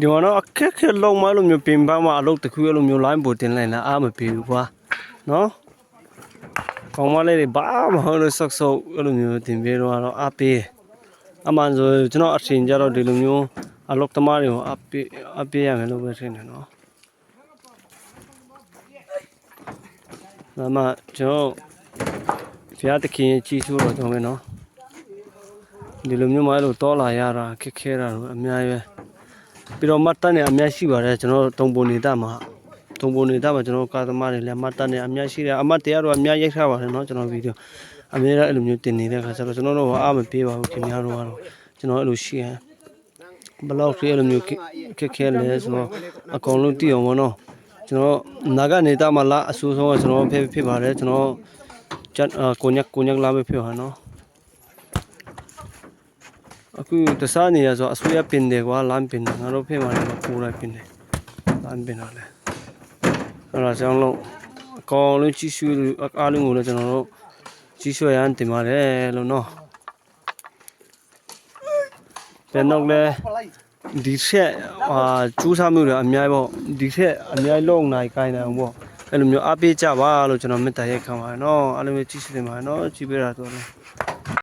ဒီမှာတော့အခက်ခဲလုံးမလို့မျိုးပင်ပန်းမှာအလုပ်တစ်ခုလိုမျိုးလိုင်းပေါ်တင်လိုက်လာအားမပြေဘူးကွာနော်ကောင်းမလေးတွေဘာမှမဟုတ်လို့ဆော့ဆော့အဲ့လိုမျိုးတင်ပြေတော့အားပေးအမှန်ဆိုကျွန်တော်အထင်ကြတော့ဒီလိုမျိုးအလုပ်သမားတွေကိုအားပေးရမယ်လို့ပဲထင်တယ်နော်ဒါမှကျွန်တော်ဖျားတခင်ကြီးဆိုးတော့ကျွန်တော်မယ်နော်ဒီလိုမျိုးမှအဲ့လိုတောလာရတာခက်ခဲတာတော့အများကြီးပဲပြီးတော့မတ်တန်နဲ့အများရှိပါတယ်ကျွန်တော်တုံပုံနေတာမှာကျွန်တော်ကာသမားတွေလည်းမတ်တန်နဲ့အများရှိတယ်အမတ်တရားတော့အများရိုက်ထားပါတယ်เนาะကျွန်တော်ဗီဒီယိုအများအဲ့လိုမျိုးတင်နေတဲ့ခါကျတော့ကျွန်တော်တို့အားမပေးပါဘူးခင်ဗျားတို့ကတော့ကျွန်တော်အဲ့လိုရှိရင်ဘလောက်ခေအဲ့လိုမျိုးခက်ခဲလဲဆိုတော့အကောင်လုံးတည်အောင်ပေါ့နော်ကျွန်တော်နာဂနေတာမှာလာအဆူဆုံးကကျွန်တော်ဖြစ်ပါတယ်ကျွန်တော်ကိုညက်လာပဲဖြစ်ပါနော်အခုတစားနေရဆိုအဆူရပင်တယ်ကွာလမ်းပင်ငါတို့ဖေးမှာလည်းပူရပင်တယ်လမ်းပင်တော့လေအဲ့ဒါကြောင့်လို့အကောင်လုံးကြီးရွှေအားလုံးကိုလည်းကျွန်တော်တို့ကြီးရွှေရန်တင်ပါတယ်လို့နော်ပြန်တော့လေဒီဆက်ကျူးစားမှုတွေအများပေါ့ဒီဆက်အများလုံးနိုင်ကိုင်းတယ်ပေါ့အဲ့လိုမျိုးအားပေးကြပါလို့ကျွန်တော်မေတ္တာရက်ခံပါတယ်နော်အားလုံးပဲကြီးစုတင်ပါတယ်နော်ကြည့်ပေးတာတော့